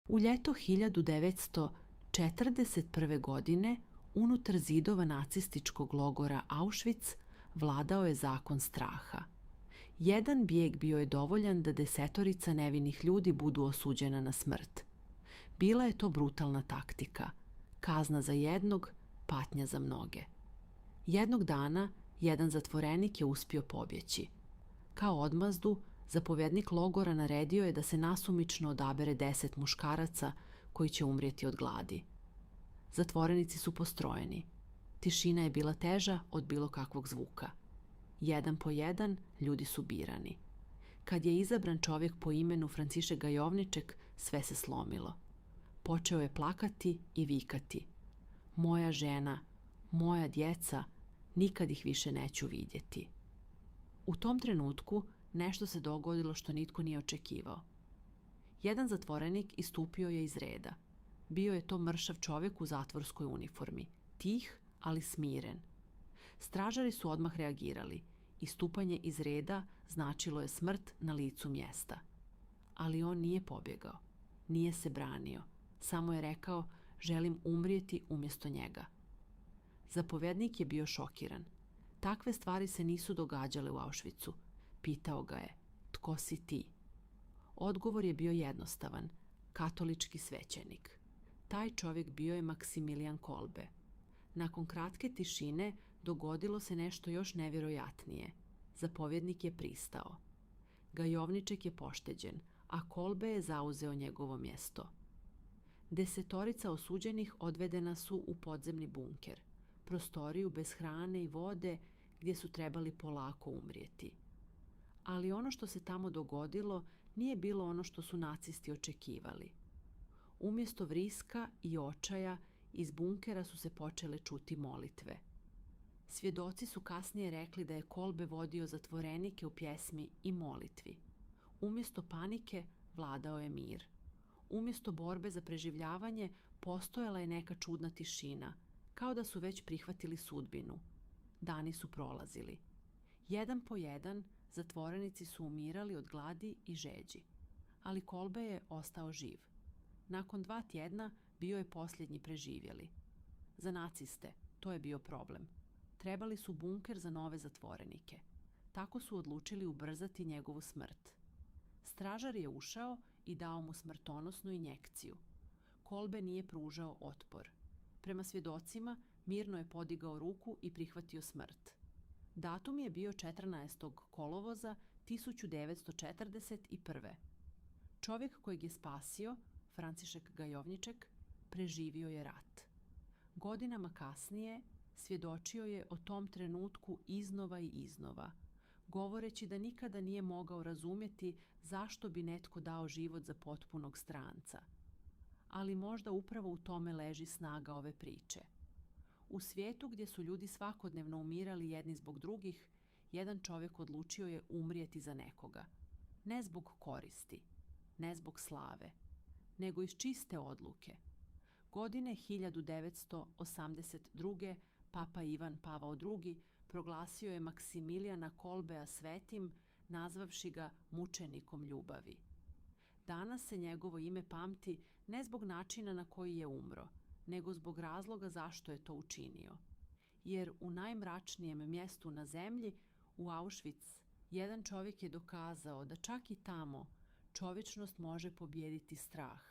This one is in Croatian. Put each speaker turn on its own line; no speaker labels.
U ljeto 1941. godine unutar zidova nacističkog logora Auschwitz vladao je zakon straha. Jedan bijeg bio je dovoljan da 10 nevinih ljudi budu osuđena na smrt. Bila je to brutalna taktika. Kazna za jednog, patnja za mnoge. Jednog dana jedan zatvorenik je uspio pobjeći. Kao odmazdu, zapovjednik logora naredio je da se nasumično odabere 10 muškaraca koji će umrijeti od gladi. Zatvorenici su postrojeni. Tišina je bila teža od bilo kakvog zvuka. Jedan po jedan ljudi su birani. Kad je izabran čovjek po imenu Francišek Gajovniček, sve se slomilo. Počeo je plakati i vikati: "Moja žena, moja djeca, nikad ih više neću vidjeti." U tom trenutku nešto se dogodilo što nitko nije očekivao. Jedan zatvorenik istupio je iz reda. Bio je to mršav čovjek u zatvorskoj uniformi, tih, ali smiren. Stražari su odmah reagirali. Istupanje iz reda značilo je smrt na licu mjesta. Ali on nije pobjegao, nije se branio, samo je rekao: "Želim umrijeti umjesto njega." Zapovjednik je bio šokiran. Takve stvari se nisu događale u Auschwitzu. Pitao ga je: "Tko si ti?" Odgovor je bio jednostavan: katolički svećenik. Taj čovjek bio je Maksimilijan Kolbe. Nakon kratke tišine dogodilo se nešto još nevjerojatnije. Zapovjednik je pristao. Gajovniček je pošteđen, a Kolbe je zauzeo njegovo mjesto. 10 osuđenih odvedena su u podzemni bunker, prostoriju bez hrane i vode gdje su trebali polako umrijeti. Ali ono što se tamo dogodilo nije bilo ono što su nacisti očekivali. Umjesto vriska i očaja, iz bunkera su se počele čuti molitve. Svjedoci su kasnije rekli da je Kolbe vodio zatvorenike u pjesmi i molitvi. Umjesto panike vladao je mir. Umjesto borbe za preživljavanje postojala je neka čudna tišina, kao da su već prihvatili sudbinu. Dani su prolazili. Jedan po jedan zatvorenici su umirali od gladi i žeđi, ali Kolbe je ostao živ. Nakon 2 tjedna bio je posljednji preživjeli. Za naciste to je bio problem. Trebali su bunker za nove zatvorenike. Tako su odlučili ubrzati njegovu smrt. Stražar je ušao i dao mu smrtonosnu injekciju. Kolbe nije pružao otpor. Prema svjedocima, mirno je podigao ruku i prihvatio smrt. Datum je bio 14. kolovoza 1941. Čovjek kojeg je spasio, Francišek Gajovniček, preživio je rat. Godinama kasnije svjedočio je o tom trenutku iznova i iznova, govoreći da nikada nije mogao razumjeti zašto bi netko dao život za potpunog stranca. Ali možda upravo u tome leži snaga ove priče. U svijetu gdje su ljudi svakodnevno umirali jedni zbog drugih, jedan čovjek odlučio je umrijeti za nekoga. Ne zbog koristi, ne zbog slave, nego iz čiste odluke. Godine 1982. Papa Ivan Pavao II. Proglasio je Maksimilijana Kolbea svetim, nazvavši ga mučenikom ljubavi. Danas se njegovo ime pamti ne zbog načina na koji je umro, nego zbog razloga zašto je to učinio. Jer u najmračnijem mjestu na zemlji, u Auschwitz, jedan čovjek je dokazao da čak i tamo čovječnost može pobijediti strah.